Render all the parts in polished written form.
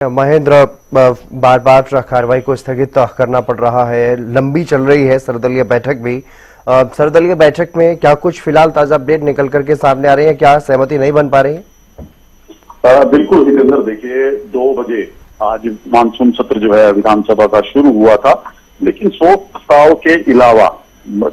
महेंद्र, बार बार कार्रवाई को स्थगित करना पड़ रहा है। लंबी चल रही है सर्वदलीय बैठक भी। सर्वदलीय बैठक में क्या कुछ फिलहाल ताजा अपडेट निकल करके सामने आ रही है? क्या सहमति नहीं बन पा रही है? बिल्कुल हितेंद्र, देखिए 2 बजे आज मानसून सत्र जो है विधानसभा का शुरू हुआ था, लेकिन शोक प्रस्ताव के अलावा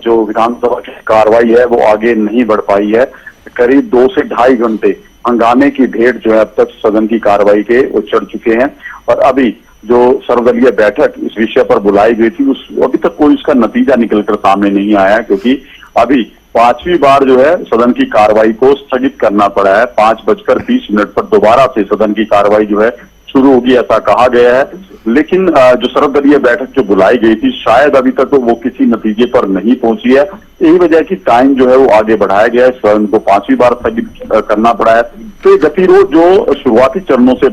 जो विधानसभा की कार्रवाई है वो आगे नहीं बढ़ पाई है। करीब 2 से ढाई घंटे हंगामे की भेंट जो है अब तक सदन की कार्रवाई के वो चढ़ चुके हैं और अभी जो सर्वदलीय बैठक इस विषय पर बुलाई गई थी उस अभी तक कोई उसका नतीजा निकलकर सामने नहीं आया है, क्योंकि अभी 5वीं बार जो है सदन की कार्रवाई को स्थगित करना पड़ा है। 5:20 पर दोबारा से सदन की कार्रवाई जो है शुरू होगी ऐसा कहा गया है, लेकिन जो सर्वदलीय बैठक जो बुलाई गई थी शायद अभी तक वो किसी नतीजे पर नहीं पहुंची है। यही वजह की टाइम जो है वो आगे बढ़ाया गया है, सदन को 5वीं बार स्थगित करना पड़ा है। तो ये गतिरोध जो शुरुआती चरणों से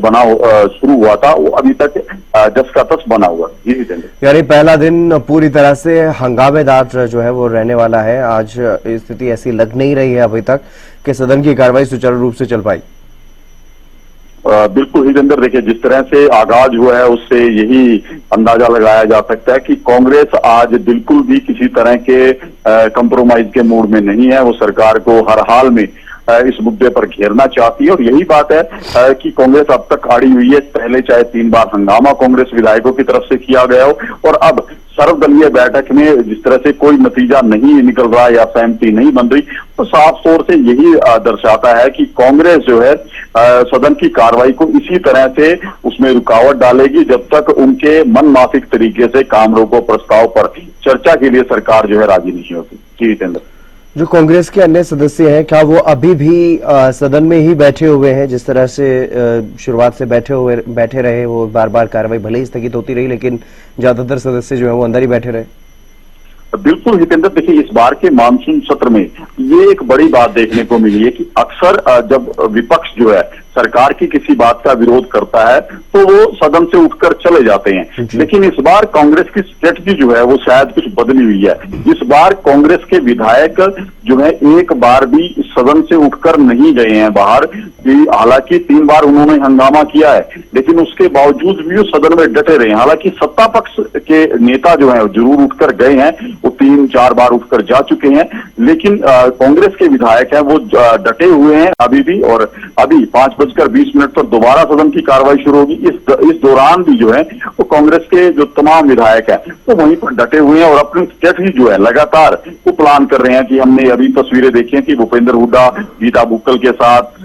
शुरू हुआ था वो अभी तक जस का तस बना हुआ है। यानी पहला दिन पूरी तरह से हंगामेदार जो है वो रहने वाला है। आज स्थिति ऐसी लग नहीं रही है अभी तक कि सदन की कार्रवाई सुचारू रूप से चल पाई। बिल्कुल हितेंद्र, देखिए जिस तरह से आगाज हुआ है उससे यही अंदाजा लगाया जा सकता है कि कांग्रेस आज बिल्कुल भी किसी तरह के कंप्रोमाइज के मूड में नहीं है। वो सरकार को हर हाल में इस मुद्दे पर घेरना चाहती है और यही बात है कि कांग्रेस अब तक अड़ी हुई है। पहले चाहे 3 बार हंगामा कांग्रेस विधायकों की तरफ से किया गया हो और अब सर्वदलीय बैठक में जिस तरह से कोई नतीजा नहीं निकल रहा या सहमति नहीं बन रही, तो साफ तौर से यही दर्शाता है कि कांग्रेस जो है सदन की कार्रवाई को इसी तरह से उसमें रुकावट डालेगी जब तक उनके मनमाफिक तरीके से काम रोको प्रस्ताव पर चर्चा के लिए सरकार जो है राजी नहीं होती। जी जितेंद्र, जो कांग्रेस के अन्य सदस्य हैं क्या वो अभी भी सदन में ही बैठे हुए हैं? जिस तरह से शुरुआत से बैठे रहे, वो बार बार कार्रवाई भले ही स्थगित होती रही लेकिन ज्यादातर सदस्य जो है वो अंदर ही बैठे रहे। बिल्कुल हितेंद्र, देखिए इस बार के मानसून सत्र में ये एक बड़ी बात देखने को मिली है कि अक्सर जब विपक्ष जो है सरकार की किसी बात का विरोध करता है तो वो सदन से उठकर चले जाते हैं, लेकिन इस बार कांग्रेस की स्ट्रेटजी जो है वो शायद कुछ बदली हुई है। इस बार कांग्रेस के विधायक जो है एक बार भी सदन से उठकर नहीं गए हैं बाहर। हालांकि 3 बार उन्होंने हंगामा किया है, लेकिन उसके बावजूद भी वो सदन में डटे रहे। हालांकि सत्ता पक्ष के नेता जो है जरूर उठकर गए हैं, वो 3-4 बार उठकर जा चुके हैं, लेकिन कांग्रेस के विधायक हैं वो डटे हुए हैं अभी भी। और अभी 5:20 पर दोबारा सदन की कार्रवाई शुरू होगी। इस दौरान भी जो है वो कांग्रेस के जो तमाम विधायक हैं वो वहीं पर डटे हुए हैं और अपनी स्ट्रेटजी जो है लगातार वो प्लान कर रहे हैं कि हमने अभी तस्वीरें देखी हैं कि भूपेंद्र हुड्डा, गीता बुक्कल के साथ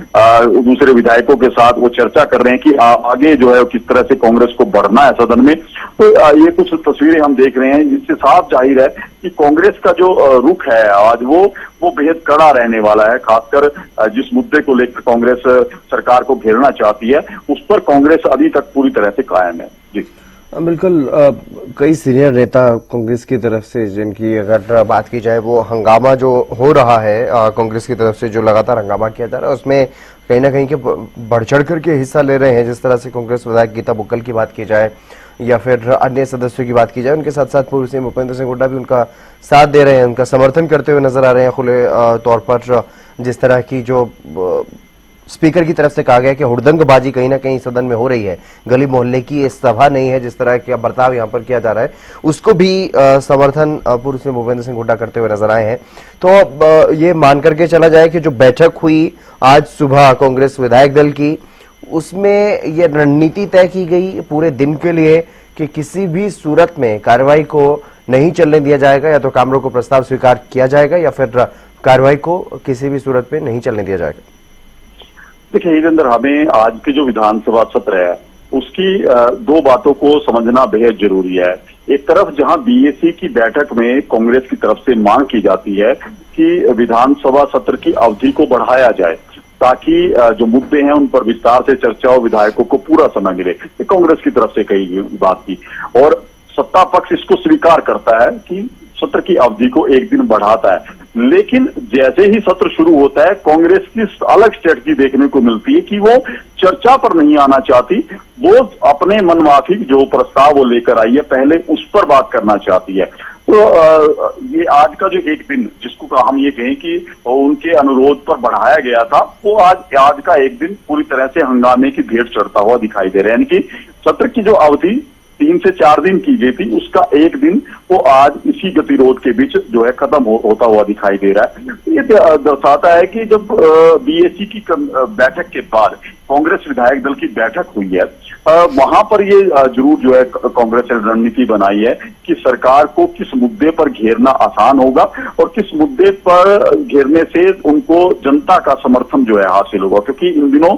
दूसरे विधायकों के साथ वो चर्चा कर रहे हैं कि आगे जो है किस तरह से कांग्रेस को बढ़ना है सदन में। तो ये कुछ तस्वीरें हम देख रहे हैं जिससे साफ जाहिर है कि कांग्रेस का जो रुख है आज वो बेहद कड़ा रहने वाला है। खासकर जिस मुद्दे को लेकर कांग्रेस सरकार को घेरना चाहती है उस पर कांग्रेस अभी तक पूरी तरह से कायम है। जी बिल्कुल, कई सीनियर नेता कांग्रेस की तरफ से जिनकी अगर बात की जाए वो हंगामा जो हो रहा है कांग्रेस की तरफ से जो लगातार हंगामा किया जा रहा है उसमें कहीं ना कहीं के बढ़ चढ़ करके हिस्सा ले रहे हैं। जिस तरह से कांग्रेस विधायक गीता बुक्कल की बात की जाए या फिर अन्य सदस्यों की बात की जाए, उनके साथ साथ पूर्व सीएम भूपेंद्र सिंह हुड्डा भी उनका साथ दे रहे हैं, उनका समर्थन करते हुए नजर आ रहे हैं खुले तौर पर। जिस तरह की जो स्पीकर की तरफ से कहा गया कि हुड़दंगबाजी कहीं ना कहीं सदन में हो रही है, गली मोहल्ले की ये सभा नहीं है, जिस तरह का बर्ताव यहाँ पर किया जा रहा है उसको भी समर्थन पूर्व सीएम भूपेंद्र सिंह हुड्डा करते हुए नजर आए हैं। तो ये मान करके चला जाए कि जो बैठक हुई आज सुबह कांग्रेस विधायक दल की, उसमें ये रणनीति तय की गई पूरे दिन के लिए कि किसी भी सूरत में कार्रवाई को नहीं चलने दिया जाएगा, या तो काम रोको प्रस्ताव स्वीकार किया जाएगा या फिर कार्रवाई को किसी भी सूरत में नहीं चलने दिया जाएगा। देखिए हितेंद्र, हमें आज के जो विधानसभा सत्र है उसकी 2 बातों को समझना बेहद जरूरी है। एक तरफ जहां बीएसी की बैठक में कांग्रेस की तरफ से मांग की जाती है कि विधानसभा सत्र की अवधि को बढ़ाया जाए ताकि जो मुद्दे हैं उन पर विस्तार से चर्चा हो, विधायकों को पूरा समय मिले, कांग्रेस की तरफ से कही बात की और सत्ता पक्ष इसको स्वीकार करता है कि सत्र की अवधि को 1 दिन बढ़ाता है। लेकिन जैसे ही सत्र शुरू होता है कांग्रेस की अलग स्ट्रेटजी देखने को मिलती है कि वो चर्चा पर नहीं आना चाहती, वो अपने मनमाफिक जो प्रस्ताव वो लेकर आई है पहले उस पर बात करना चाहती है। तो ये आज का जो एक दिन जिसको हम ये कहें कि उनके अनुरोध पर बढ़ाया गया था, वो आज का एक दिन पूरी तरह से हंगामे की भेंट चढ़ता हुआ दिखाई दे रहा है। यानी कि सत्र की जो अवधि 3 से 4 दिन की गई थी, उसका एक दिन वो आज इसी गतिरोध के बीच जो है खत्म होता हुआ दिखाई दे रहा है। ये दर्शाता है कि जब बीएसी की बैठक के बाद कांग्रेस विधायक दल की बैठक हुई है, वहां पर ये जरूर जो है कांग्रेस ने रणनीति बनाई है कि सरकार को किस मुद्दे पर घेरना आसान होगा और किस मुद्दे पर घेरने से उनको जनता का समर्थन जो है हासिल होगा। क्योंकि इन दिनों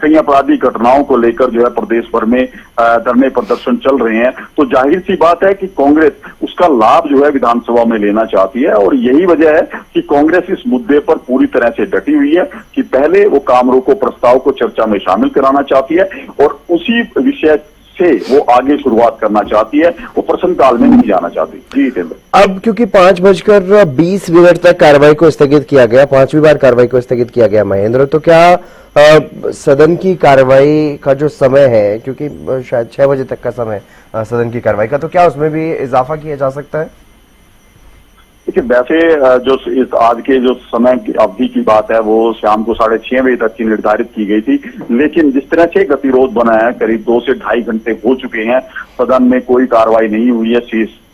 कई आपराधिक घटनाओं को लेकर जो है प्रदेश भर में धरने प्रदर्शन चल रहे हैं, तो जाहिर सी बात है कि कांग्रेस उसका लाभ जो है विधानसभा में लेना चाहती है। और यही वजह है कि कांग्रेस इस मुद्दे पर पूरी तरह से डटी हुई है कि पहले वो काम रोको प्रस्ताव को चर्चा में शामिल कराना चाहती है और उसी विषय से वो आगे शुरुआत करना चाहती है, वो प्रश्नकाल में नहीं जाना चाहती। जी जितेंद्र, अब क्योंकि 5:20 तक कार्रवाई को स्थगित किया गया, 5वीं बार कार्रवाई को स्थगित किया गया महेंद्र, तो क्या सदन की कार्रवाई का जो समय है, क्योंकि शायद 6 बजे तक का समय सदन की कार्रवाई का, तो क्या उसमें भी इजाफा किया जा सकता है? देखिए, वैसे जो इस आज के जो समय की अवधि की बात है वो शाम को 6:30 बजे तक की निर्धारित की गई थी, लेकिन जिस तरह से गतिरोध बना है, करीब 2 से ढाई घंटे हो चुके हैं, सदन में कोई कार्रवाई नहीं हुई है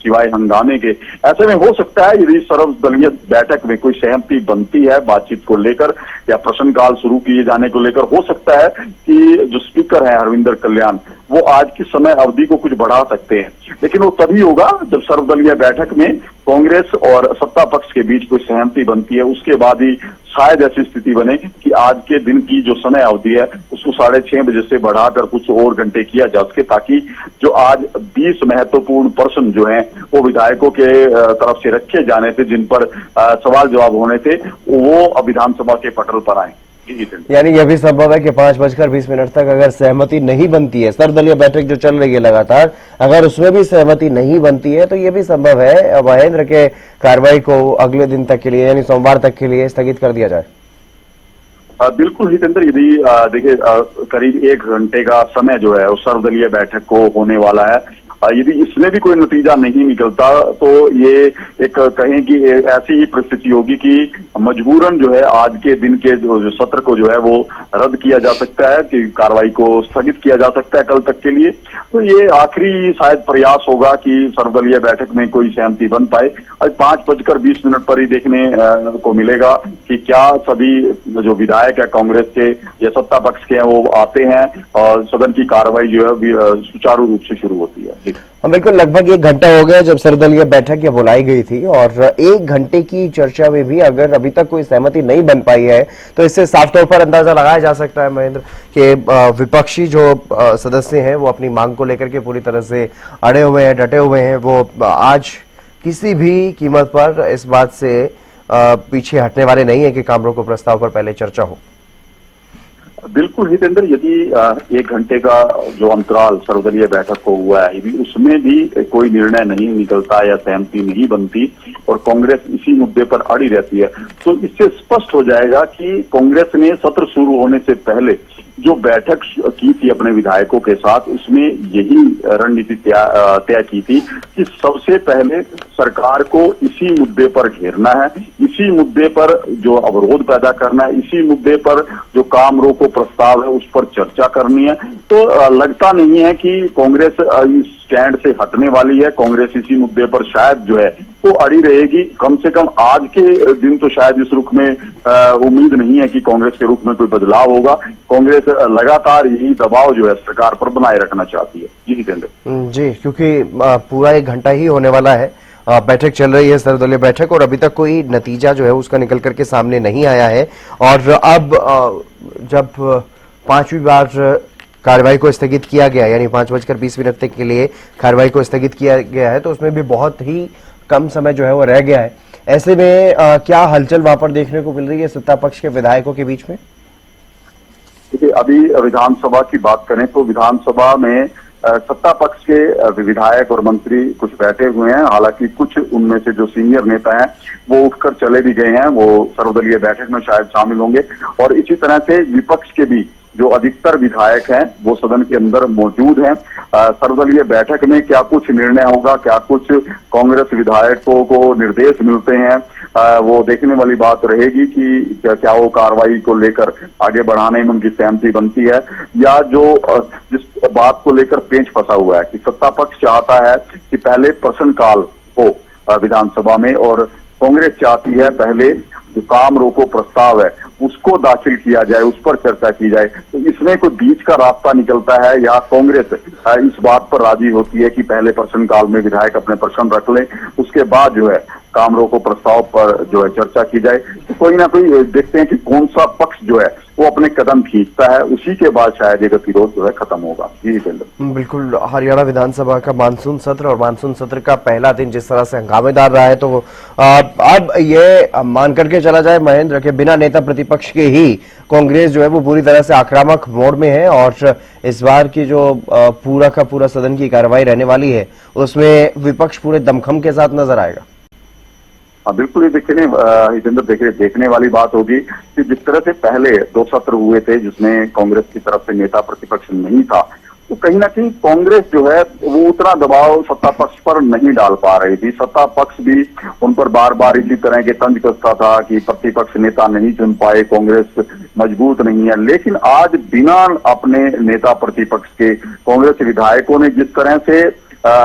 सिवाय हंगामे के। ऐसे में हो सकता है यदि सर्वदलीय बैठक में कोई सहमति बनती है बातचीत को लेकर या प्रश्नकाल शुरू किए जाने को लेकर, हो सकता है कि जो स्पीकर है हरविंदर कल्याण, वो आज की समय अवधि को कुछ बढ़ा सकते हैं। लेकिन वो तभी होगा जब सर्वदलीय बैठक में कांग्रेस और सत्ता पक्ष के बीच कोई सहमति बनती है, उसके बाद ही शायद ऐसी स्थिति बने कि आज के दिन की जो समय अवधि है उसको 6:30 बजे से बढ़ाकर कुछ और घंटे किया जा सके, ताकि जो आज 20 महत्वपूर्ण प्रश्न जो हैं वो विधायकों के तरफ से रखे जाने थे, जिन पर सवाल जवाब होने थे, वो विधानसभा के पटल पर आए। यानी यह भी संभव है कि 5:20 तक अगर सहमति नहीं बनती है, सर्वदलीय बैठक जो चल रही है लगातार, अगर उसमें भी सहमति नहीं बनती है, तो यह भी संभव है महेंद्र के कार्रवाई को अगले दिन तक के लिए यानी सोमवार तक के लिए स्थगित कर दिया जाए। बिल्कुल हितेंद्र, यदि देखिए करीब 1 घंटे का समय जो है उस सर्वदलीय बैठक को होने वाला है, यदि इसमें भी कोई नतीजा नहीं निकलता तो ये एक कहें कि ऐसी ही परिस्थिति होगी कि मजबूरन जो है आज के दिन के जो सत्र को जो है वो रद्द किया जा सकता है, कि कार्रवाई को स्थगित किया जा सकता है कल तक के लिए। तो ये आखिरी शायद प्रयास होगा कि सर्वदलीय बैठक में कोई सहमति बन पाए। आज 5:20 पर ही देखने को मिलेगा कि क्या सभी जो विधायक है कांग्रेस के या सत्ता पक्ष के हैं वो आते हैं और सदन की कार्रवाई जो है सुचारू रूप से शुरू होती है। हम बिल्कुल लगभग 1 घंटा हो गया जब सर्वदलीय बैठक ये बुलाई गई थी, और 1 घंटे की चर्चा में भी अगर अभी तक कोई सहमति नहीं बन पाई है, तो इससे साफ तौर पर अंदाजा लगाया जा सकता है महेंद्र कि विपक्षी जो सदस्य हैं वो अपनी मांग को लेकर के पूरी तरह से अड़े हुए हैं, डटे हुए हैं। वो आज किसी भी कीमत पर इस बात से पीछे हटने वाले नहीं है कि काम रोको प्रस्ताव पर पहले चर्चा हो। बिल्कुल हितेंद्र, यदि 1 घंटे का जो अंतराल सर्वदलीय बैठक को हुआ है, यदि उसमें भी कोई निर्णय नहीं निकलता या सहमति नहीं बनती और कांग्रेस इसी मुद्दे पर अड़ी रहती है, तो इससे स्पष्ट हो जाएगा कि कांग्रेस ने सत्र शुरू होने से पहले जो बैठक की थी अपने विधायकों के साथ, उसमें यही रणनीति तय की थी कि सबसे पहले सरकार को इसी मुद्दे पर घेरना है, इसी मुद्दे पर जो अवरोध पैदा करना है, इसी मुद्दे पर जो काम रोको प्रस्ताव है उस पर चर्चा करनी है। तो लगता नहीं है कि कांग्रेस इस स्टैंड से हटने वाली है। कांग्रेस इसी मुद्दे पर शायद जो है वो अड़ी रहेगी। कम से कम आज के दिन तो शायद इस रुख में उम्मीद नहीं है कि कांग्रेस के रुख में कोई बदलाव होगा। कांग्रेस लगातार यही दबाव जो है सरकार पर बनाए रखना चाहती है। जी जितेंद्र जी, क्योंकि पूरा 1 घंटा ही होने वाला है, बैठक चल रही है सर्वदलीय बैठक, और अभी तक कोई नतीजा जो है उसका निकल करके सामने नहीं आया है। और अब जब 5वीं बार कार्रवाई को स्थगित किया गया, यानी 5:20 तक के लिए कार्रवाई को स्थगित किया गया है, तो उसमें भी बहुत ही कम समय जो है वो रह गया है। ऐसे में क्या हलचल वहां पर देखने को मिल रही है सत्ता पक्ष के विधायकों के बीच में? देखिए, अभी विधानसभा की बात करें तो विधानसभा में सत्ता पक्ष के विधायक और मंत्री कुछ बैठे हुए हैं। हालांकि कुछ उनमें से जो सीनियर नेता हैं वो उठकर चले भी गए हैं, वो सर्वदलीय बैठक में शायद शामिल होंगे। और इसी तरह से विपक्ष के भी जो अधिकतर विधायक हैं वो सदन के अंदर मौजूद हैं। सर्वदलीय बैठक में क्या कुछ निर्णय होगा, क्या कुछ कांग्रेस विधायकों को निर्देश मिलते हैं, वो देखने वाली बात रहेगी कि क्या वो कार्रवाई को लेकर आगे बढ़ाने में उनकी सहमति बनती है, या जो जिस बात को लेकर पेंच फंसा हुआ है कि सत्ता पक्ष चाहता है कि पहले प्रश्नकाल हो विधानसभा में और कांग्रेस चाहती है पहले जो काम रोको प्रस्ताव है उसको दाखिल किया जाए, उस पर चर्चा की जाए। तो इसमें कोई बीच का रास्ता निकलता है या कांग्रेस इस बात पर राजी होती है कि पहले प्रश्नकाल में विधायक अपने प्रश्न रख लें, उसके बाद जो है काम रोको प्रस्ताव पर जो है चर्चा की जाए। तो कोई ना कोई देखते हैं कि कौन सा पक्ष जो है वो अपने कदम खींचता है, उसी के बाद शायद ये गतिरोध जो है खत्म होगा। जी बिल्कुल, हरियाणा विधानसभा का मानसून सत्र और मानसून सत्र का पहला दिन जिस तरह से हंगामेदार रहा है, तो अब ये मान करके चला जाए महेंद्र के बिना नेता प्रतिपक्ष के ही कांग्रेस जो है वो पूरी तरह से आक्रामक मोड में है और इस बार की जो पूरा का पूरा सदन की कार्रवाई रहने वाली है उसमें विपक्ष पूरे दमखम के साथ नजर आएगा। बिल्कुल, ये देखने वाली बात होगी कि जिस तरह से पहले 2 सत्र हुए थे जिसमें कांग्रेस की तरफ से नेता प्रतिपक्ष नहीं था, तो कहीं ना कहीं कांग्रेस जो है वो उतना दबाव सत्ता पक्ष पर नहीं डाल पा रही थी। सत्ता पक्ष भी उन पर बार बार इसी तरह के तंज कसता था कि प्रतिपक्ष नेता नहीं चुन पाए, कांग्रेस मजबूत नहीं है। लेकिन आज बिना अपने नेता प्रतिपक्ष के कांग्रेस विधायकों ने जिस तरह से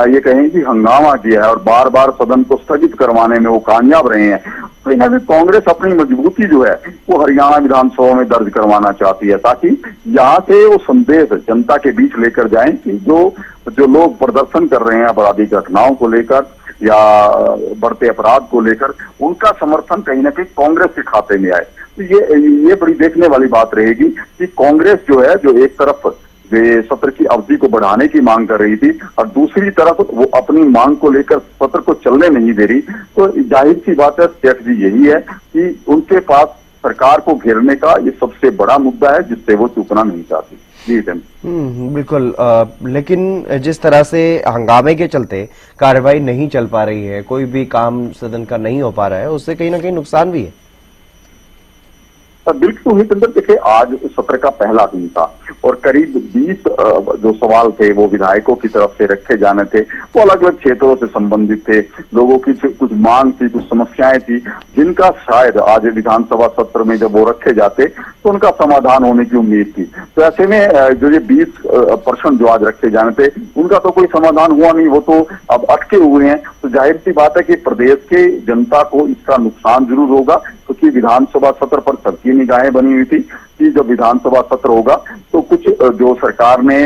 ये कहें कि हंगामा किया है और बार बार सदन को स्थगित करवाने में वो कामयाब रहे हैं, कहीं ना कहीं कांग्रेस अपनी मजबूती जो है वो हरियाणा विधानसभा में दर्ज करवाना चाहती है, ताकि यहाँ से वो संदेश जनता के बीच लेकर जाएं कि जो लोग प्रदर्शन कर रहे हैं आपराधिक घटनाओं को लेकर या बढ़ते अपराध को लेकर, उनका समर्थन कहीं ना कहीं कांग्रेस के खाते में आए। तो ये बड़ी देखने वाली बात रहेगी कि कांग्रेस जो है जो एक तरफ सत्र की अवधि को बढ़ाने की मांग कर रही थी और दूसरी तरफ वो अपनी मांग को लेकर सत्र को चलने नहीं दे रही, तो जाहिर सी बात है स्ट्रेटजी यही है कि उनके पास सरकार को घेरने का ये सबसे बड़ा मुद्दा है जिससे वो चूकना नहीं चाहती। जी बिल्कुल, लेकिन जिस तरह से हंगामे के चलते कार्रवाई नहीं चल पा रही है, कोई भी काम सदन का नहीं हो पा रहा है, उससे कहीं ना कहीं नुकसान भी है। बिल्कुल हितेंद्र, देखिए आज सत्र का पहला दिन था और करीब 20 जो सवाल थे वो विधायकों की तरफ से रखे जाने थे, वो अलग अलग क्षेत्रों से संबंधित थे। लोगों की कुछ मांग थी, कुछ समस्याएं थी जिनका शायद आज विधानसभा सत्र में जब वो रखे जाते तो उनका समाधान होने की उम्मीद थी। तो ऐसे में जो ये 20 प्रश्न जो आज रखे जाने थे उनका तो कोई समाधान हुआ नहीं, वो तो अब अटके हुए हैं। तो जाहिर सी बात है कि प्रदेश के जनता को इसका नुकसान जरूर होगा, क्योंकि विधानसभा सत्र पर सबकी निगाहें बनी हुई थी कि जब विधानसभा सत्र होगा तो कुछ जो सरकार ने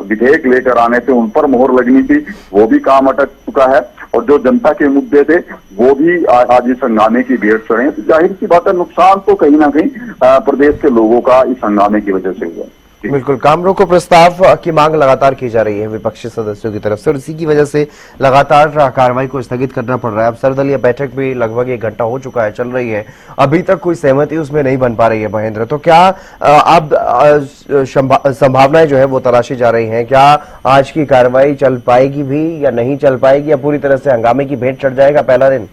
विधेयक लेकर आने थे उन पर मोहर लगनी थी, वो भी काम अटक चुका है और जो जनता के मुद्दे थे वो भी आज इस हंगामे की भेंट चढ़े हैं। तो जाहिर सी बात है नुकसान तो कहीं ना कहीं प्रदेश के लोगों का इस हंगामे की वजह से हुआ। बिल्कुल, काम रोको प्रस्ताव की मांग लगातार की जा रही है विपक्षी सदस्यों की तरफ से और इसी की वजह से लगातार कार्रवाई को स्थगित करना पड़ रहा है। अब सर्वदलीय बैठक भी लगभग 1 घंटा हो चुका है, चल रही है, अभी तक कोई सहमति उसमें नहीं बन पा रही है। महेंद्र, तो क्या अब संभावनाएं जो है वो तलाशी जा रही हैं, क्या आज की कार्रवाई चल पाएगी भी या नहीं चल पाएगी, या पूरी तरह से हंगामे की भेंट चढ़ जाएगा पहला दिन?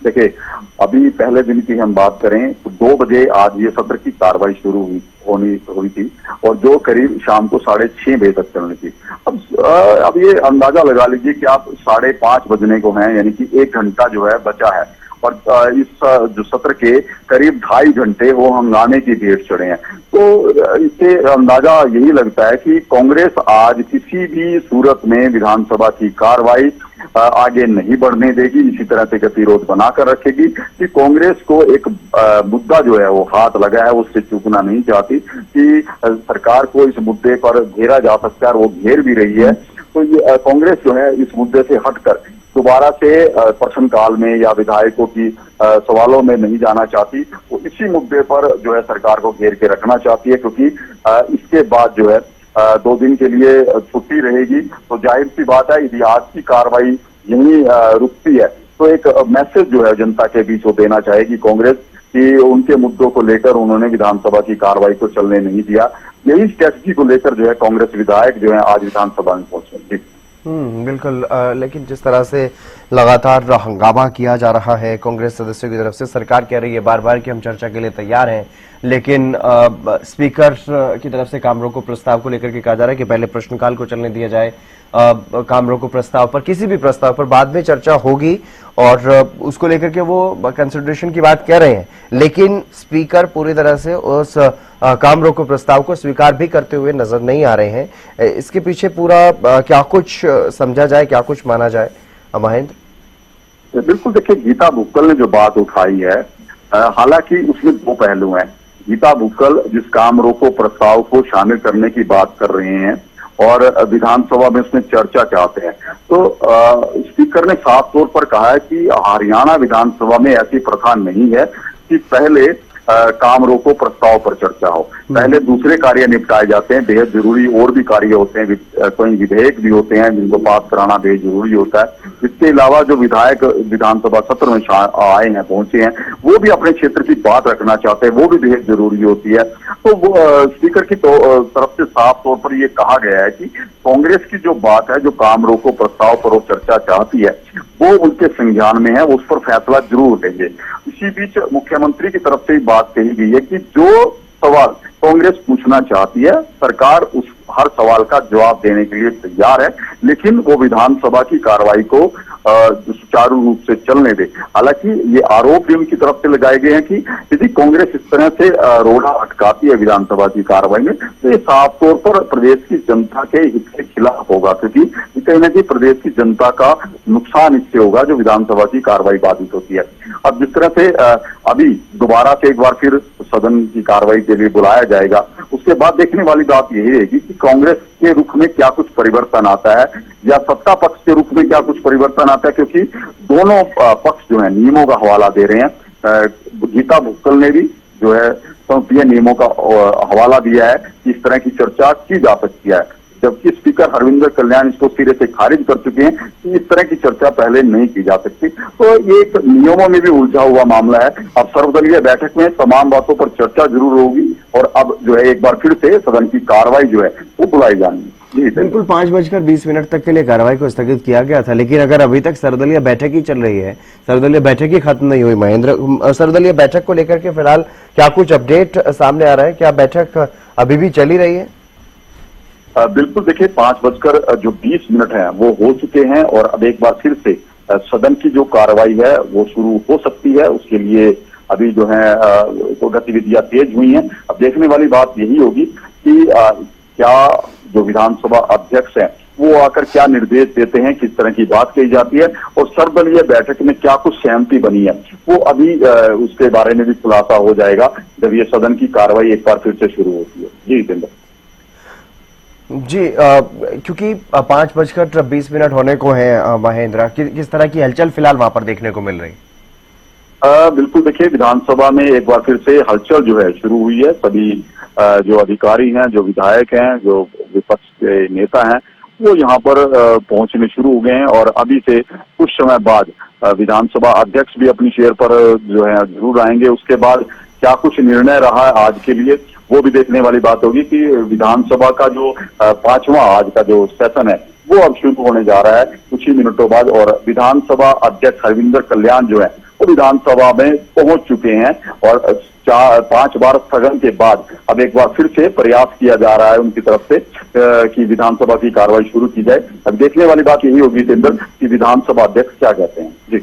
देखिए, अभी पहले दिन की हम बात करें तो 2 बजे आज ये सत्र की कार्रवाई शुरू हुई थी और जो करीब शाम को 6:30 बजे तक चलनी थी। अब ये अंदाजा लगा लीजिए कि आप 5:30 बजने को हैं, यानी कि 1 घंटा जो है बचा है और इस जो सत्र के करीब 2.5 घंटे वो हंगामे की भेंट चढ़े हैं। तो इससे अंदाजा यही लगता है कि कांग्रेस आज किसी भी सूरत में विधानसभा की कार्रवाई आगे नहीं बढ़ने देगी, इसी तरह से गतिरोध बनाकर रखेगी कि कांग्रेस को एक मुद्दा जो है वो हाथ लगा है, उससे चूकना नहीं चाहती कि सरकार को इस मुद्दे पर घेरा जा सकता है और वो घेर भी रही है। तो ये कांग्रेस जो है इस मुद्दे से हटकर दोबारा से प्रश्नकाल में या विधायकों की सवालों में नहीं जाना चाहती, वो इसी मुद्दे पर जो है सरकार को घेर के रखना चाहती है, क्योंकि इसके बाद जो है 2 दिन के लिए छुट्टी रहेगी। तो जाहिर सी बात है इतिहास की कार्रवाई यही रुकती है। तो एक मैसेज जो है जनता के बीच वो देना चाहेगी कांग्रेस कि उनके मुद्दों को लेकर उन्होंने विधानसभा की कार्रवाई को चलने नहीं दिया। यही स्ट्रेटजी को लेकर जो है कांग्रेस विधायक जो है आज विधानसभा में पहुंचे। बिल्कुल, लेकिन जिस तरह से लगातार हंगामा किया जा रहा है कांग्रेस सदस्यों की तरफ से, सरकार कह रही है बार बार कि हम चर्चा के लिए तैयार हैं, लेकिन स्पीकर की तरफ से काम रोको प्रस्ताव को लेकर के कहा जा रहा है कि पहले प्रश्नकाल को चलने दिया जाए, काम रोको प्रस्ताव पर, किसी भी प्रस्ताव पर बाद में चर्चा होगी और उसको लेकर के वो कंसिडरेशन की बात कह रहे हैं, लेकिन स्पीकर पूरी तरह से उस काम रोको प्रस्ताव को स्वीकार भी करते हुए नजर नहीं आ रहे हैं। इसके पीछे पूरा क्या कुछ समझा जाए, क्या कुछ माना जाए महेंद्र? बिल्कुल, देखिए गीता बुक्कल ने जो बात उठाई है, हालांकि उसमें दो पहलू हैं। गीता बुक्कल जिस काम रोको प्रस्ताव को शामिल करने की बात कर रहे हैं और विधानसभा में उसमें चर्चा चाहते हैं, तो स्पीकर ने साफ तौर पर कहा है कि हरियाणा विधानसभा में ऐसी प्रथा नहीं है कि पहले काम रोको प्रस्ताव पर चर्चा हो, पहले दूसरे कार्य निपटाए जाते हैं। बेहद जरूरी और भी कार्य होते हैं, कोई विधेयक भी होते हैं जिनको पास कराना बेहद जरूरी होता है। इसके अलावा जो विधायक विधानसभा सत्र में आए हैं, पहुंचे हैं, वो भी अपने क्षेत्र की बात रखना चाहते हैं, वो भी बेहद जरूरी होती है। तो वो स्पीकर की तरफ से साफ तौर पर ये कहा गया है कि कांग्रेस की जो बात है, जो काम रोको प्रस्ताव पर वो चर्चा चाहती है, वो उनके संज्ञान में है, उस पर फैसला जरूर लेंगे। इसी बीच मुख्यमंत्री की तरफ से बात कही गई है कि जो सवाल कांग्रेस पूछना चाहती है, सरकार उस हर सवाल का जवाब देने के लिए तैयार है, लेकिन वो विधानसभा की कार्रवाई को सुचारू रूप से चलने दे। हालांकि ये आरोप भी उनकी तरफ से लगाए गए हैं कि यदि कांग्रेस इस तरह से रोड़ा अटकाती है विधानसभा की कार्रवाई में, तो ये साफ तौर पर प्रदेश की जनता के हित के खिलाफ होगा, क्योंकि कहीं ना कहीं प्रदेश की जनता का नुकसान इससे होगा जो विधानसभा की कार्रवाई बाधित होती है। अब जिस तरह से अभी दोबारा से एक बार फिर सदन की कार्रवाई के लिए बुलाया जाएगा, उसके बाद देखने वाली बात यही रहेगी कि कांग्रेस के रुख में क्या कुछ परिवर्तन आता है या सत्ता पक्ष के रुख में क्या कुछ परिवर्तन आता है, क्योंकि दोनों पक्ष जो है नियमों का हवाला दे रहे हैं। गीता बुक्कल ने भी जो है संसदीय नियमों का हवाला दिया है कि इस तरह की चर्चा की जा सकती है, जबकि स्पीकर हरविंदर कल्याण इसको सिरे से खारिज कर चुके हैं कि इस तरह की चर्चा पहले नहीं की जा सकती। तो ये एक नियमों में भी उलझा हुआ मामला है। अब सर्वदलीय बैठक में तमाम बातों पर चर्चा जरूर होगी और अब जो है एक बार फिर से सदन की कार्रवाई जो है वो बुलाई जाएगी। बिल्कुल 5:20 तक के लिए कार्रवाई को स्थगित किया गया था, लेकिन अगर अभी तक सर्वदलीय बैठक ही चल रही है, सर्वदलीय बैठक ही खत्म नहीं हुई महेंद्र, सर्वदलीय बैठक को लेकर के फिलहाल क्या कुछ अपडेट सामने आ रहा है? क्या बैठक अभी भी चली रही है? बिल्कुल, देखिए 5:20 है वो हो चुके हैं और अब एक बार फिर से सदन की जो कार्रवाई है वो शुरू हो सकती है। उसके लिए अभी जो है तो गतिविधियां तेज हुई हैं। अब देखने वाली बात यही होगी कि क्या जो विधानसभा अध्यक्ष हैं वो आकर क्या निर्देश देते हैं, किस तरह की बात कही जाती है और सर्वदलीय बैठक में क्या कुछ सहमति बनी है, वो अभी उसके बारे में भी खुलासा हो जाएगा जब ये सदन की कार्रवाई एक बार फिर से शुरू होती है। जी जितेंद्र जी, क्योंकि 5:20 होने को है महेंद्र, किस तरह की हलचल फिलहाल वहां पर देखने को मिल रही? बिल्कुल, देखिए विधानसभा में एक बार फिर से हलचल जो है शुरू हुई है। सभी जो अधिकारी हैं, जो विधायक हैं, जो विपक्ष के नेता हैं, वो यहाँ पर पहुंचने शुरू हो गए हैं और अभी से कुछ समय बाद विधानसभा अध्यक्ष भी अपनी चेयर पर जो है जरूर आएंगे। उसके बाद क्या कुछ निर्णय रहा है आज के लिए वो भी देखने वाली बात होगी कि विधानसभा का जो 5वां आज का जो सेशन है वो अब शुरू होने जा रहा है कुछ ही मिनटों बाद और विधानसभा अध्यक्ष हरविंदर कल्याण जो है वो विधानसभा में पहुंच चुके हैं और 5 बार स्थगन के बाद अब एक बार फिर से प्रयास किया जा रहा है उनकी तरफ से कि विधानसभा की कार्रवाई शुरू की जाए। अब देखने वाली बात यही होगी जितेंद्र कि विधानसभा अध्यक्ष क्या कहते हैं। जी